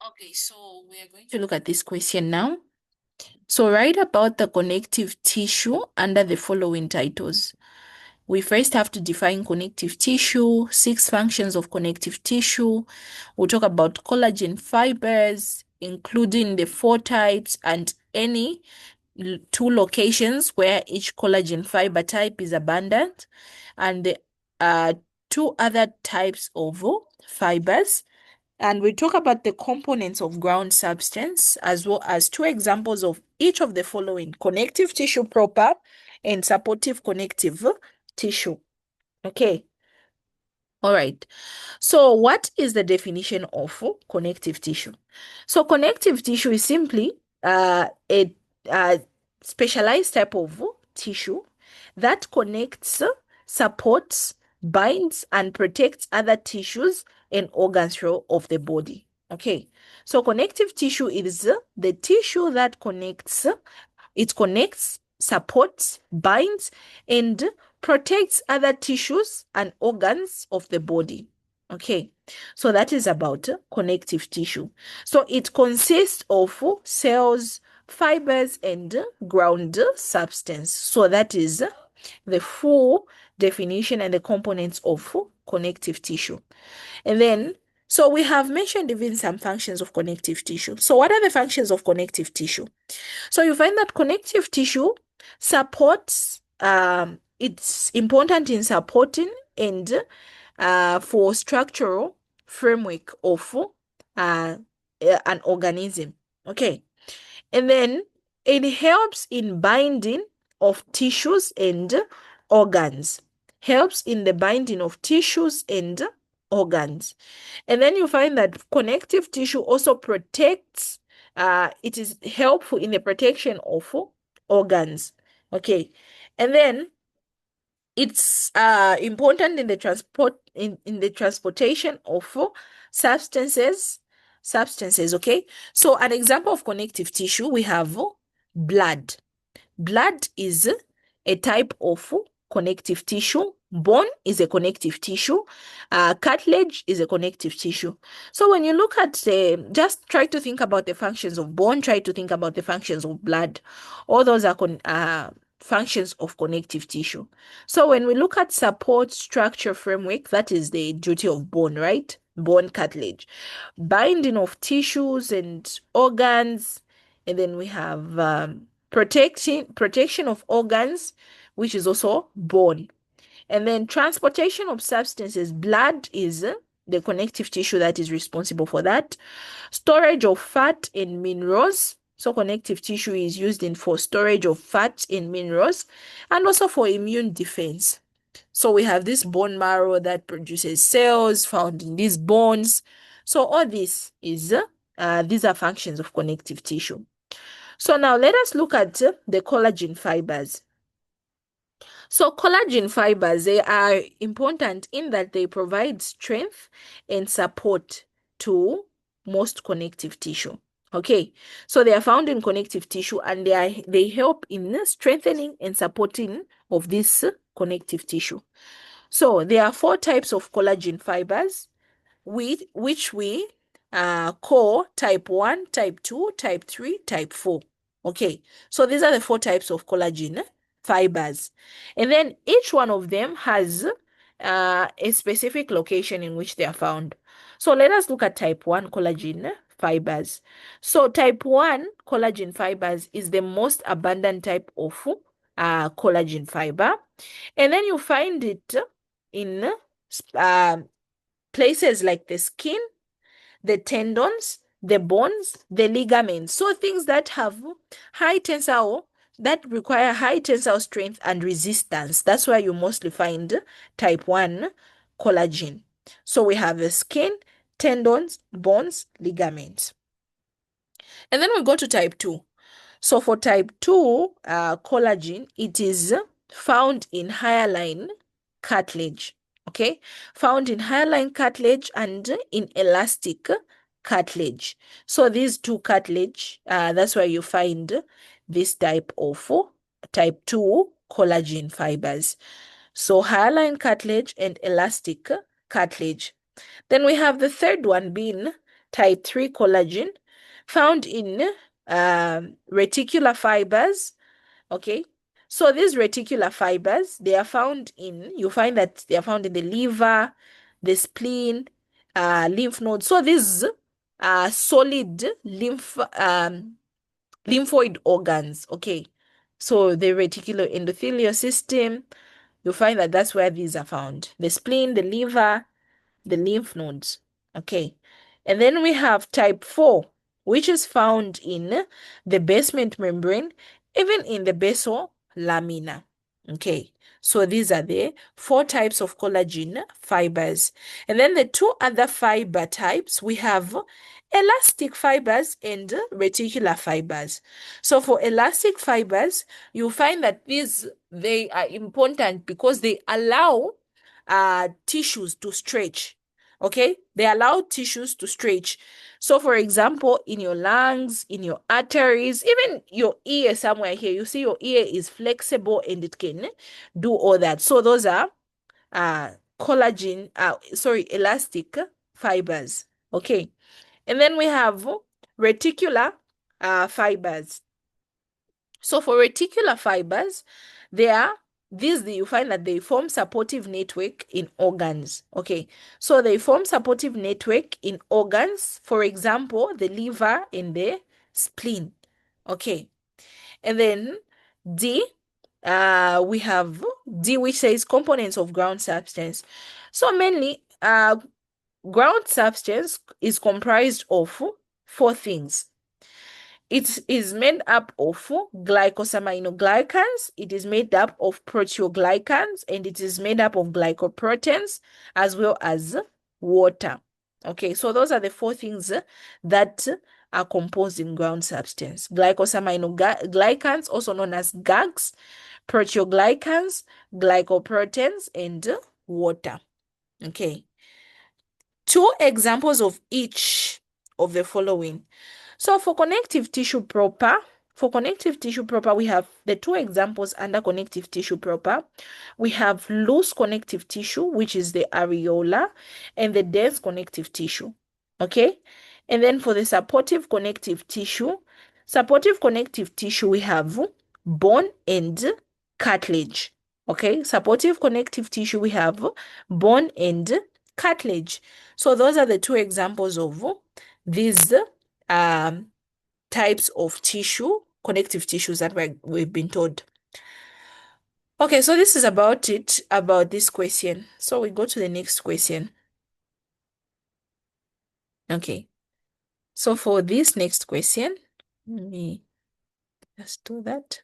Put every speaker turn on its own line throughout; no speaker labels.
Okay, so we are going to look at this question now. So write about the connective tissue under the following titles. We first have to define connective tissue, 6 functions of connective tissue. We'll talk about collagen fibers, including the 4 types and any 2 locations where each collagen fiber type is abundant, and the 2 other types of fibers. And we talk about the components of ground substance, as well as 2 examples of each of the following: connective tissue proper and supportive connective tissue. Okay. All right. So what is the definition of connective tissue? So connective tissue is simply a specialized type of tissue that connects, supports, binds, and protects other tissues and organs of the body. Okay. So connective tissue is the tissue that connects, supports, binds, and protects other tissues and organs of the body. Okay, so that is about connective tissue. So it consists of cells, fibers, and ground substance. So that is the full definition and the components of connective tissue. And then, so we have mentioned even some functions of connective tissue. So what are the functions of connective tissue? So you find that connective tissue supports, it's important in supporting and for structural framework of an organism. Okay. And then it helps in binding of tissues and organs. Helps in the binding of tissues and organs. And then you find that connective tissue also protects, it is helpful in the protection of organs. Okay. And then it's important in the in the transportation of substances. Okay. So an example of connective tissue, we have blood. Blood is a type of connective tissue. Bone is a connective tissue. Cartilage is a connective tissue. So when you look at just try to think about the functions of bone, try to think about the functions of blood. All those are functions of connective tissue. So when we look at support structure framework, that is the duty of bone, right? Bone, cartilage. Binding of tissues and organs. And then we have protection of organs, which is also bone. And then transportation of substances. Blood is the connective tissue that is responsible for that. Storage of fat and minerals. So connective tissue is used for storage of fat and minerals, and also for immune defense. So we have this bone marrow that produces cells found in these bones. So all this is these are functions of connective tissue. So now let us look at the collagen fibers. So collagen fibers, they are important in that they provide strength and support to most connective tissue. Okay, so they are found in connective tissue and they help in strengthening and supporting of this connective tissue. So there are 4 types of collagen fibers, which we call type 1, type 2, type 3, type 4. Okay, so these are the 4 types of collagen fibers. And then each one of them has a specific location in which they are found. So let us look at type 1 collagen fibers. So type 1 collagen fibers is the most abundant type of collagen fiber. And then you find it in uh, places like the skin, the tendons, the bones, the ligaments. So things that have high tensile, that require high tensile strength and resistance. That's where you mostly find type 1 collagen. So we have the skin, tendons, bones, ligaments. And then we go to type 2. So for type 2 collagen, it is found in hyaline cartilage. Okay, found in hyaline cartilage and in elastic cartilage. So these 2 cartilage, that's where you find this type of type 2 collagen fibers. So hyaline cartilage and elastic cartilage. Then we have the third one being type 3 collagen found in reticular fibers. Okay. So these reticular fibers, they are found in, you find that they are found in the liver, the spleen, lymph nodes. So these are solid lymphoid organs. Okay. So the reticular endothelial system, you find that that's where these are found. The spleen, the liver, the lymph nodes. Okay. And then we have type 4, which is found in the basement membrane, even in the basal lamina. Okay. So these are the 4 types of collagen fibers. And then the 2 other fiber types, we have elastic fibers and reticular fibers. So for elastic fibers, you find that they are important because they allow tissues to stretch. Okay, they allow tissues to stretch. So for example, in your lungs, in your arteries, even your ear somewhere here, you see your ear is flexible and it can do all that. So those are elastic fibers. Okay, and then we have reticular fibers. So for reticular fibers, you find that they form supportive network in organs. Okay, so they form supportive network in organs, for example, the liver and the spleen. Okay, and then D, we have D, which says components of ground substance. So mainly, ground substance is comprised of 4 things. It is made up of glycosaminoglycans, it is made up of proteoglycans, and it is made up of glycoproteins as well as water. Okay, so those are the 4 things that are composed in ground substance. Glycosaminoglycans, also known as GAGs, proteoglycans, glycoproteins, and water. Okay. 2 examples of each of the following. So for connective tissue proper, we have the 2 examples under connective tissue proper. We have loose connective tissue, which is the areola, and the dense connective tissue. Okay. And then for the supportive connective tissue, we have bone and cartilage. Okay. Supportive connective tissue, we have bone and cartilage. So those are the 2 examples of these types of connective tissues that we've been told. Okay, so this is about it, about this question. So we go to the next question. Okay, so for this next question, let me just do that.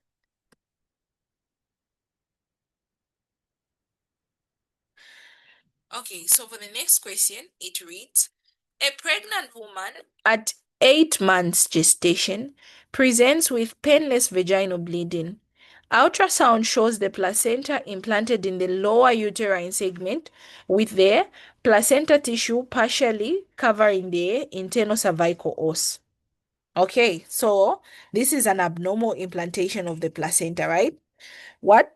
Okay, so for the next question, it reads, a pregnant woman at 8 months gestation presents with painless vaginal bleeding. Ultrasound shows the placenta implanted in the lower uterine segment with the placenta tissue partially covering the internal cervical os. Okay, so this is an abnormal implantation of the placenta, right? What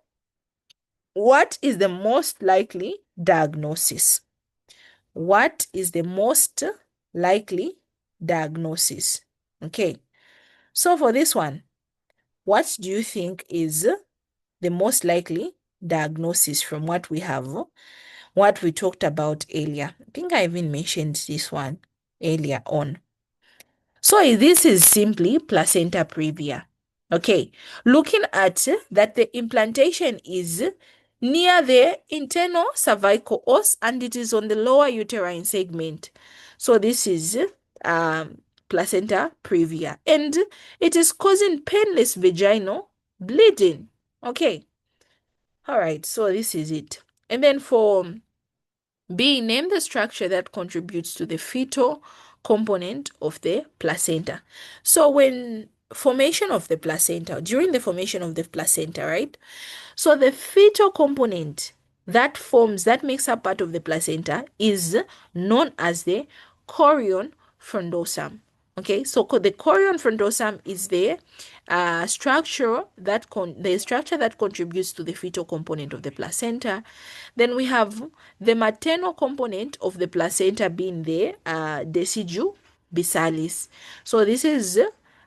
is the most likely diagnosis? What is the most likely diagnosis? Okay, so for this one, what do you think is the most likely diagnosis from what we talked about earlier? I think I even mentioned this one earlier on. So this is simply placenta previa. Okay, looking at that the implantation is near the internal cervical os and it is on the lower uterine segment. So this is placenta previa and it is causing painless vaginal bleeding. Okay, all right, so this is it. And then for B, name the structure that contributes to the fetal component of the placenta. So during the formation of the placenta, right? So the fetal component that makes up part of the placenta is known as the chorion frondosum. Okay, so the chorion frondosum is the structure that contributes to the fetal component of the placenta. Then we have the maternal component of the placenta being the decidue. bisalis. So this is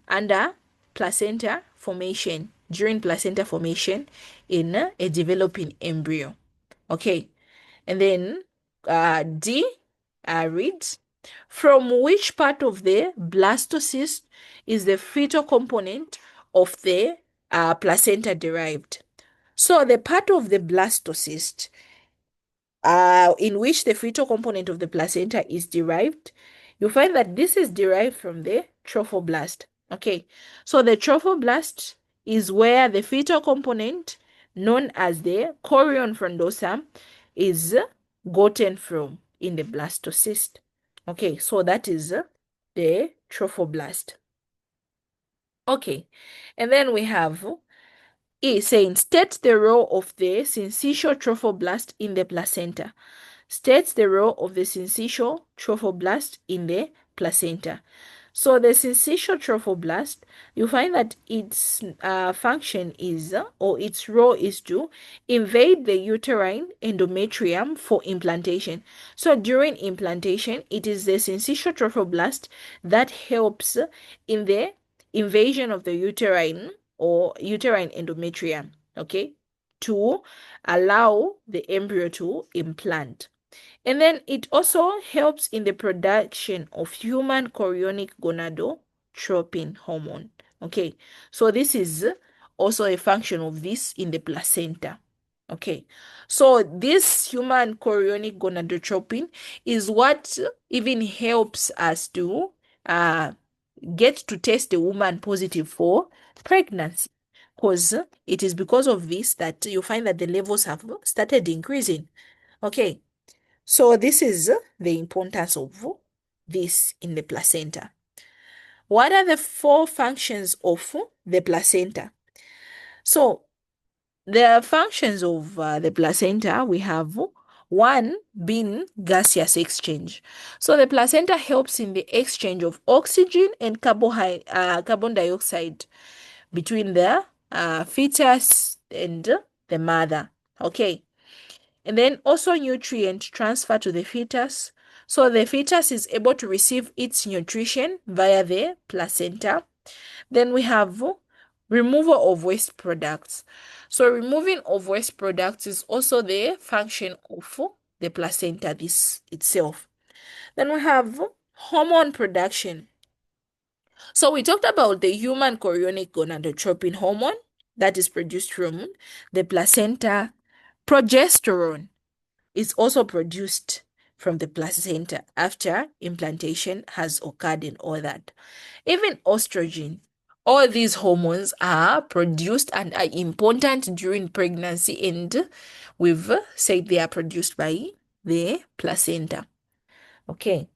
under placenta formation, during placenta formation in a developing embryo. Okay, and then D reads, from which part of the blastocyst is the fetal component of the placenta derived? So the part of the blastocyst in which the fetal component of the placenta is derived, you find that this is derived from the trophoblast. Okay, so the trophoblast is where the fetal component, known as the chorion frondosum, is gotten from in the blastocyst. Okay, so that is the trophoblast. Okay, and then we have E saying, state the role of the syncytial trophoblast in the placenta. States the role of the syncytial trophoblast in the placenta. So the syncytial trophoblast, you find that its function is, or its role is to invade the uterine endometrium for implantation. So during implantation, it is the syncytial trophoblast that helps in the invasion of the uterine or uterine endometrium, okay, to allow the embryo to implant. And then it also helps in the production of human chorionic gonadotropin hormone. Okay, so this is also a function of this in the placenta. Okay, so this human chorionic gonadotropin is what even helps us to get to test a woman positive for pregnancy, because it is because of this that you find that the levels have started increasing. Okay, so this is the importance of this in the placenta. What are the 4 functions of the placenta? So the functions of the placenta, we have 1 being gaseous exchange. So the placenta helps in the exchange of oxygen and carbon dioxide between the fetus and the mother. Okay. And then also nutrient transfer to the fetus. So the fetus is able to receive its nutrition via the placenta. Then we have removal of waste products. So removing of waste products is also the function of the placenta this itself. Then we have hormone production. So we talked about the human chorionic gonadotropin hormone that is produced from the placenta. Progesterone is also produced from the placenta after implantation has occurred and all that. Even estrogen, all these hormones are produced and are important during pregnancy, and we've said they are produced by the placenta. Okay.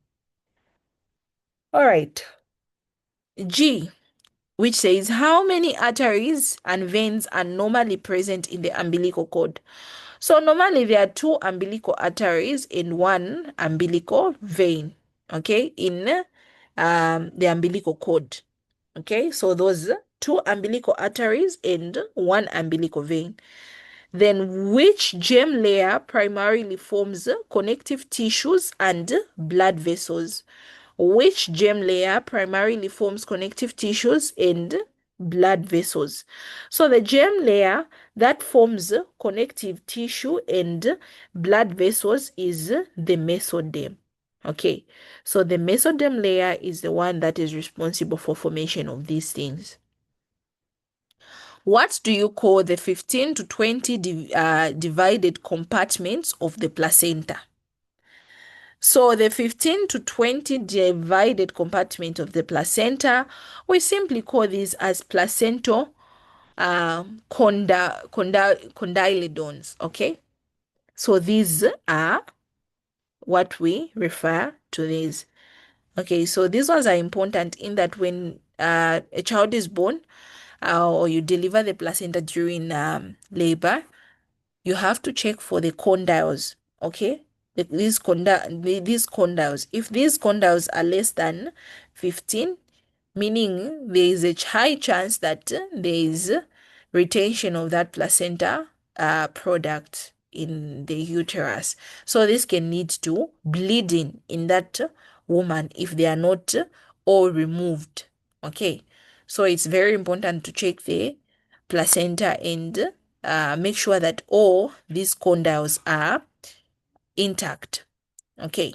All right. G, which says how many arteries and veins are normally present in the umbilical cord. So normally there are 2 umbilical arteries in 1 umbilical vein, okay, in the umbilical cord. Okay, so those 2 umbilical arteries and 1 umbilical vein. Then which germ layer primarily forms connective tissues and blood vessels? Which germ layer primarily forms connective tissues and blood vessels? So the germ layer that forms connective tissue and blood vessels is the mesoderm. Okay, so the mesoderm layer is the one that is responsible for formation of these things. What do you call the 15 to 20 divided compartments of the placenta? So the 15 to 20 divided compartment of the placenta, we simply call these as placental condylodones, okay? So these are what we refer to these. Okay, so these ones are important in that when a child is born or you deliver the placenta during labor, you have to check for the condyles, okay? These condyles. If these condyles are less than 15, meaning there is a high chance that there is retention of that placenta product in the uterus. So this can lead to bleeding in that woman if they are not all removed. Okay, so it's very important to check the placenta and make sure that all these condyles are intact. Okay,